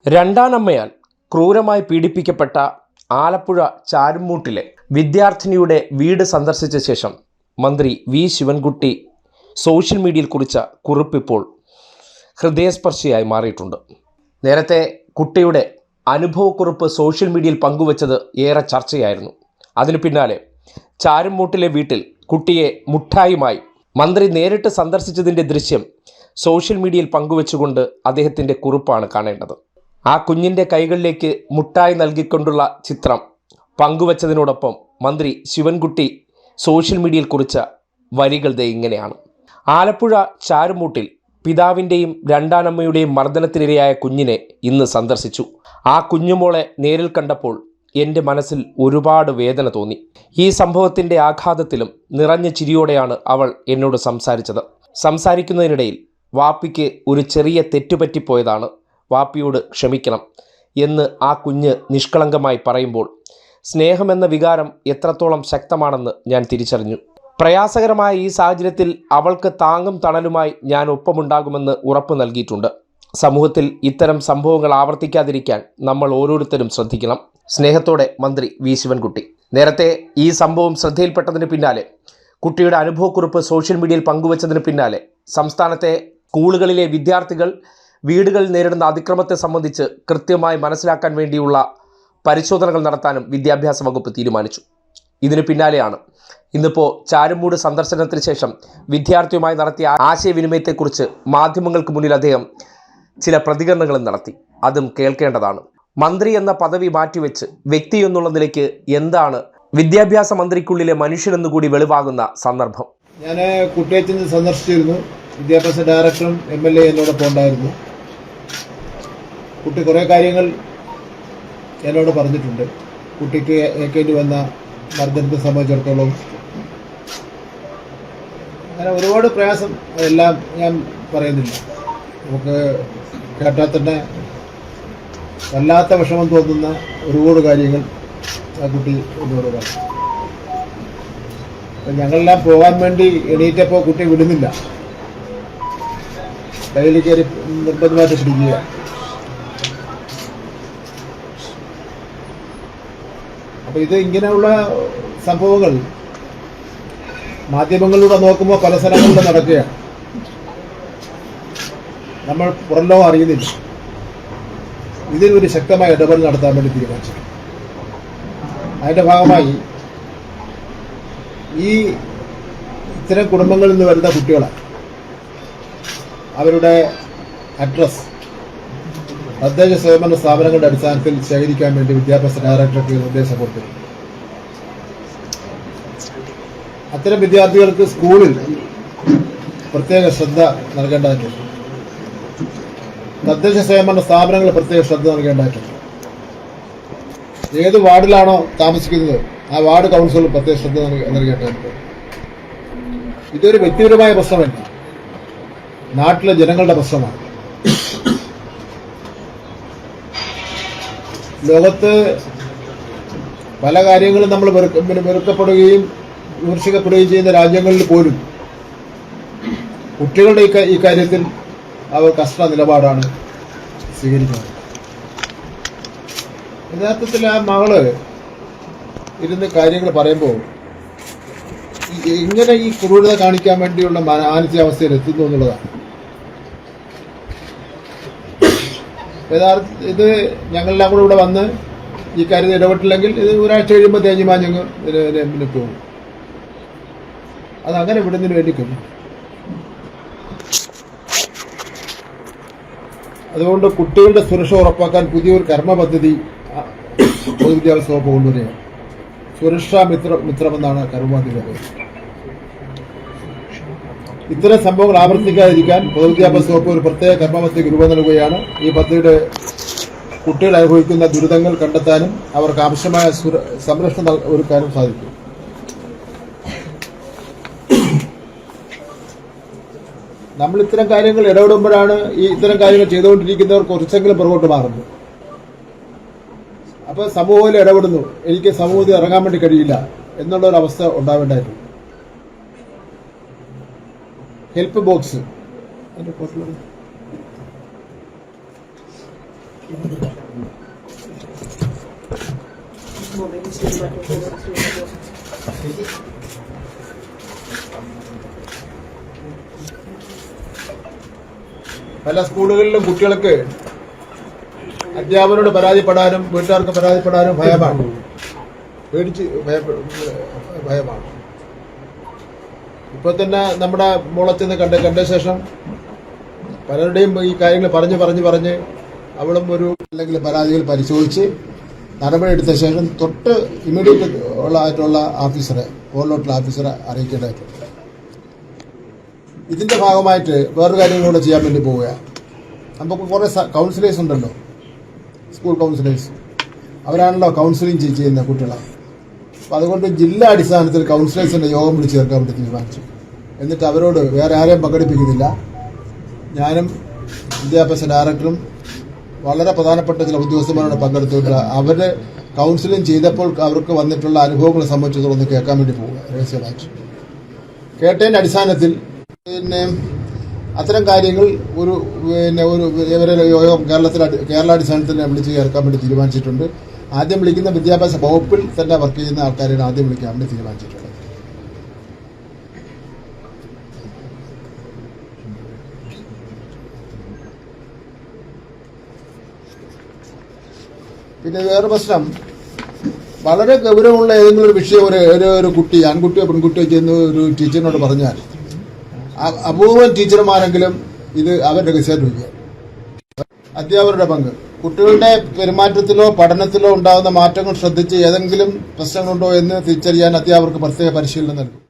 രണ്ടാനമ്മയാൽ ക്രൂരമായി പീഡിപ്പിക്കപ്പെട്ട ആലപ്പുഴ ചാരുമൂട്ടിലെ വിദ്യാർത്ഥിനിയുടെ വീട് സന്ദർശിച്ച ശേഷം മന്ത്രി വി ശിവൻകുട്ടി സോഷ്യൽ മീഡിയയിൽ കുറിച്ച കുറിപ്പിപ്പോൾ ഹൃദയസ്പർശിയായി മാറിയിട്ടുണ്ട്. നേരത്തെ കുട്ടിയുടെ അനുഭവക്കുറിപ്പ് സോഷ്യൽ മീഡിയയിൽ പങ്കുവച്ചത് ഏറെ ചർച്ചയായിരുന്നു. അതിനു പിന്നാലെ ചാരുമൂട്ടിലെ വീട്ടിൽ കുട്ടിയെ മുട്ടായുമായി മന്ത്രി നേരിട്ട് സന്ദർശിച്ചതിൻ്റെ ദൃശ്യം സോഷ്യൽ മീഡിയയിൽ പങ്കുവച്ചുകൊണ്ട് അദ്ദേഹത്തിൻ്റെ കുറിപ്പാണ് കാണേണ്ടത്. ആ കുഞ്ഞിൻ്റെ കൈകളിലേക്ക് മുട്ടായി നൽകിക്കൊണ്ടുള്ള ചിത്രം പങ്കുവച്ചതിനോടൊപ്പം മന്ത്രി ശിവൻകുട്ടി സോഷ്യൽ മീഡിയയിൽ കുറിച്ച വരികൾ ഇങ്ങനെയാണ്. ആലപ്പുഴ ചാരുമൂട്ടിൽ പിതാവിൻ്റെയും രണ്ടാനമ്മയുടെയും മർദ്ദനത്തിനിരയായ കുഞ്ഞിനെ ഇന്ന് സന്ദർശിച്ചു. ആ കുഞ്ഞുമോളെ നേരിൽ കണ്ടപ്പോൾ എൻ്റെ മനസ്സിൽ ഒരുപാട് വേദന തോന്നി. ഈ സംഭവത്തിൻ്റെ ആഘാതത്തിലും നിറഞ്ഞ ചിരിയോടെയാണ് അവൾ എന്നോട് സംസാരിച്ചത്. സംസാരിക്കുന്നതിനിടയിൽ വാപ്പിക്ക് ഒരു ചെറിയ തെറ്റുപറ്റിപ്പോയതാണ്, വാപ്പിയോട് ക്ഷമിക്കണം എന്ന് ആ കുഞ്ഞ് നിഷ്കളങ്കമായി പറയുമ്പോൾ സ്നേഹമെന്ന വികാരം എത്രത്തോളം ശക്തമാണെന്ന് ഞാൻ തിരിച്ചറിഞ്ഞു. പ്രയാസകരമായ ഈ സാഹചര്യത്തിൽ അവൾക്ക് താങ്ങും തണലുമായി ഞാൻ ഒപ്പമുണ്ടാകുമെന്ന് ഉറപ്പ് നൽകിയിട്ടുണ്ട്. സമൂഹത്തിൽ ഇത്തരം സംഭവങ്ങൾ ആവർത്തിക്കാതിരിക്കാൻ നമ്മൾ ഓരോരുത്തരും ശ്രദ്ധിക്കണം. സ്നേഹത്തോടെ മന്ത്രി വി ശിവൻകുട്ടി. നേരത്തെ ഈ സംഭവം ശ്രദ്ധയിൽപ്പെട്ടതിന് പിന്നാലെ കുട്ടിയുടെ അനുഭവക്കുറിപ്പ് സോഷ്യൽ മീഡിയയിൽ പങ്കുവച്ചതിന് പിന്നാലെ സംസ്ഥാനത്തെ സ്കൂളുകളിലെ വിദ്യാർത്ഥികൾ വീടുകളിൽ നേരിടുന്ന അതിക്രമത്തെ സംബന്ധിച്ച് കൃത്യമായി മനസ്സിലാക്കാൻ വേണ്ടിയുള്ള പരിശോധനകൾ നടത്താനും വിദ്യാഭ്യാസ വകുപ്പ് തീരുമാനിച്ചു. ഇതിനു പിന്നാലെയാണ് ഇന്നിപ്പോൾ ചാരുമൂട് സന്ദർശനത്തിന് ശേഷം വിദ്യാർത്ഥിയുമായി നടത്തിയ ആശയവിനിമയത്തെക്കുറിച്ച് മാധ്യമങ്ങൾക്ക് മുന്നിൽ അദ്ദേഹം ചില പ്രതികരണങ്ങളും നടത്തി. അതും കേൾക്കേണ്ടതാണ്. മന്ത്രി എന്ന പദവി മാറ്റിവെച്ച് വ്യക്തി എന്നുള്ള നിലയ്ക്ക് എന്താണ് വിദ്യാഭ്യാസ മന്ത്രിക്കുള്ളിലെ മനുഷ്യനെന്ന് കൂടി വെളിവാകുന്ന സന്ദർഭം. ഞാൻ കുട്ടിയെ ചെന്ന് സന്ദർശിച്ചിരുന്നു. വിദ്യാഭ്യാസ ഡയറക്ടറും MLA എന്നോടൊപ്പം ഉണ്ടായിരുന്നു. കുട്ടി കുറേ കാര്യങ്ങൾ എന്നോട് പറഞ്ഞിട്ടുണ്ട്. കുട്ടിക്ക് ഏൽക്കേണ്ടി വന്ന മർദ്ദനത്തെ സംബന്ധിച്ചിടത്തോളം അങ്ങനെ ഒരുപാട് പ്രയാസം, അതെല്ലാം ഞാൻ പറയുന്നില്ല. നമുക്ക് കേട്ടാൽ തന്നെ വല്ലാത്ത വിഷമം തോന്നുന്ന ഒരുപാട് കാര്യങ്ങൾ ആ കുട്ടി എന്നോട് പറഞ്ഞു. അപ്പം ഞങ്ങളെല്ലാം പോകാൻ വേണ്ടി എണീറ്റപ്പോൾ കുട്ടി വിടുന്നില്ല, കയ്യിൽ കയറി നിർബന്ധമായിട്ട് പിടിക്കുക. അപ്പോൾ ഇത് ഇങ്ങനെയുള്ള സംഭവങ്ങൾ മാധ്യമങ്ങളിലൂടെ നോക്കുമ്പോൾ പല സ്ഥലങ്ങളിലും നടക്കുകയാണ്. നമ്മൾ പുറംലോകം അറിയുന്നില്ല. ഇതിനൊരു ശക്തമായ ഇടപെടൽ നടത്താൻ വേണ്ടി തീരുമാനിച്ചു. അതിൻ്റെ ഭാഗമായി ഈ ഇത്തരം കുടുംബങ്ങളിൽ നിന്ന് വരുന്ന കുട്ടികളെ അവരുടെ അഡ്രസ് തദ്ദേശ സ്വയംഭരണ സ്ഥാപനങ്ങളുടെ അടിസ്ഥാനത്തിൽ ശേഖരിക്കാൻ വേണ്ടി വിദ്യാഭ്യാസ ഡയറക്ടർക്ക് നിർദ്ദേശം കൊടുത്തു. അത്തരം വിദ്യാർത്ഥികൾക്ക് സ്കൂളിൽ പ്രത്യേക ശ്രദ്ധ നൽകേണ്ടതായിട്ടുണ്ട്. തദ്ദേശ സ്വയംഭരണ സ്ഥാപനങ്ങൾ പ്രത്യേക ശ്രദ്ധ നൽകേണ്ടതായിട്ടുണ്ട്. ഏത് വാർഡിലാണോ താമസിക്കുന്നത് ആ വാർഡ് കൗൺസിൽ പ്രത്യേക ശ്രദ്ധ നൽകേണ്ടതായിട്ടുണ്ട്. ഇതൊരു വ്യക്തിപരമായ പ്രശ്നമല്ല, നാട്ടിലെ ജനങ്ങളുടെ പ്രശ്നമാണ്. ലോകത്ത് പല കാര്യങ്ങളും നമ്മൾ വെറുക്കപ്പെടുകയും വിമർശിക്കപ്പെടുകയും ചെയ്യുന്ന രാജ്യങ്ങളിൽ പോലും കുട്ടികളുടെ ഈ കാര്യത്തിൽ അവർ കർശന നിലപാടാണ് സ്വീകരിക്കുന്നത്. യഥാർത്ഥത്തിൽ ആ മകള് ഇരുന്ന് കാര്യങ്ങൾ പറയുമ്പോൾ ഇങ്ങനെ ഈ ക്രൂരത കാണിക്കാൻ വേണ്ടിയുള്ള മാനസികാവസ്ഥയിൽ എത്തുന്നു എന്നുള്ളതാണ്. ഇത് ഞങ്ങളെല്ലാം കൂടെ ഇവിടെ വന്ന് ഈ കാര്യത്തിൽ ഇടപെട്ടില്ലെങ്കിൽ ഇത് ഒരാഴ്ച കഴിയുമ്പോൾ തേഞ്ഞുമാഞ്ഞങ്ങ് ഇതിന് പോകും. അതങ്ങനെ വിടുന്നതിന് വേണ്ടി കഴിയും. അതുകൊണ്ട് കുട്ടികളുടെ സുരക്ഷ ഉറപ്പാക്കാൻ പുതിയൊരു കർമ്മ പദ്ധതി പൊതുവിദ്യാഭ്യാസ വകുപ്പ് കൊണ്ടുവരികയാണ്. സുരക്ഷാ മിത്രമെന്നാണ് കർമ്മ പദ്ധതിയുടെ പേര്. ഇത്തരം സംഭവങ്ങൾ ആവർത്തിക്കാതിരിക്കാൻ പൊതുവിദ്യാഭ്യാസ വകുപ്പ് ഒരു പ്രത്യേക കർമ്മ പദ്ധതിക്ക് രൂപം നൽകുകയാണ്. ഈ പദ്ധതിയുടെ കുട്ടികൾ അനുഭവിക്കുന്ന ദുരിതങ്ങൾ കണ്ടെത്താനും അവർക്ക് ആവശ്യമായ സംരക്ഷണം ഒരുക്കാനും സാധിക്കും. നമ്മൾ ഇത്തരം കാര്യങ്ങൾ ഇടപെടുമ്പോഴാണ് ഈ ഇത്തരം കാര്യങ്ങൾ ചെയ്തുകൊണ്ടിരിക്കുന്നവർ കുറച്ചെങ്കിലും പുറകോട്ട് മാറുന്നു. അപ്പോൾ സമൂഹത്തിൽ ഇടപെടുന്നു, എനിക്ക് സമൂഹത്തിൽ ഇറങ്ങാൻ വേണ്ടി കഴിയില്ല എന്നുള്ളൊരവസ്ഥ ഉണ്ടാവേണ്ടായിരുന്നു. ഹെൽപ്പ് ബോക്സ് പല സ്കൂളുകളിലും കുട്ടികൾക്ക് അധ്യാപകരോട് പരാതിപ്പെടാനും വീട്ടുകാർക്ക് പരാതിപ്പെടാനും ഭയമാണ്, ഭയമാണ്. ഇപ്പൊ തന്നെ നമ്മുടെ മോളച്ചെന്ന് കണ്ട ശേഷം പലരുടെയും ഈ കാര്യങ്ങൾ പറഞ്ഞ് അവളും ഒരു അല്ലെങ്കിൽ പരാതികൾ പരിശോധിച്ച് നടപടിയെടുത്ത ശേഷം തൊട്ട് ഇമ്മീഡിയറ്റ് ആയിട്ടുള്ള ഓഫീസറെ, ഓവർലോട്ടുള്ള ഓഫീസറെ അറിയിക്കേണ്ടതായിട്ടുണ്ട്. ഇതിന്റെ ഭാഗമായിട്ട് വേറൊരു കാര്യം കൂടെ ചെയ്യാൻ വേണ്ടി പോവുകയാണ്. നമുക്ക് കുറേ കൗൺസിലേഴ്സ് ഉണ്ടല്ലോ, സ്കൂൾ കൗൺസിലേഴ്സ്, അവരാണല്ലോ കൗൺസിലിംഗ് ചെയ്യുന്ന കുട്ടികളെ. അപ്പം അതുകൊണ്ട് ജില്ലാ അടിസ്ഥാനത്തിൽ കൗൺസിലേഴ്സിന്റെ യോഗം വിളിച്ച് ചേർക്കാൻ വേണ്ടി തീരുമാനിച്ചു. എന്നിട്ട് അവരോട് വേറെ ആരെയും പങ്കെടുപ്പിക്കുന്നില്ല, ഞാനും വിദ്യാഭ്യാസ ഡയറക്ടറും വളരെ പ്രധാനപ്പെട്ട ചില ഉദ്യോഗസ്ഥന്മാരോട് പങ്കെടുത്തിട്ടുള്ള അവര് കൗൺസിലിംഗ് ചെയ്തപ്പോൾ അവർക്ക് വന്നിട്ടുള്ള അനുഭവങ്ങളെ സംബന്ധിച്ചിടത്തോളം ഒന്ന് കേൾക്കാൻ വേണ്ടി പോവുക രഹസ്യമായിട്ട്. കേട്ടതിന്റെ അടിസ്ഥാനത്തിൽ അത്തരം കാര്യങ്ങൾ ഒരു ഇവരെ യോഗം കേരള അടിസ്ഥാനത്തിൽ വിളിച്ച് ചേർക്കാൻ വേണ്ടി തീരുമാനിച്ചിട്ടുണ്ട്. ആദ്യം വിളിക്കുന്ന വിദ്യാഭ്യാസ വകുപ്പിൽ തന്നെ വർക്ക് ചെയ്യുന്ന ആൾക്കാരെയാണ് ആദ്യം വിളിക്കാൻ വേണ്ടി തീരുമാനിച്ചിട്ടുള്ളത്. പിന്നെ വേറെ പ്രശ്നം, വളരെ ഗൗരവമുള്ള ഏതെങ്കിലും ഒരു വിഷയം ഒരു കുട്ടി, ആൺകുട്ടിയോ പെൺകുട്ടിയോ ചെന്ന് ഒരു ടീച്ചറിനോട് പറഞ്ഞാൽ അപൂർവം ടീച്ചർമാരെങ്കിലും ഇത് അവരുടെ രഹസ്യമായിട്ട് വയ്ക്കുക. അധ്യാപകരുടെ പങ്ക്, കുട്ടികളുടെ പെരുമാറ്റത്തിലോ പഠനത്തിലോ ഉണ്ടാകുന്ന മാറ്റങ്ങൾ ശ്രദ്ധിച്ച് ഏതെങ്കിലും പ്രശ്നങ്ങളുണ്ടോ എന്ന് തിരിച്ചറിയാൻ അധ്യാപകർക്ക് പ്രത്യേക പരിശീലനം നൽകും.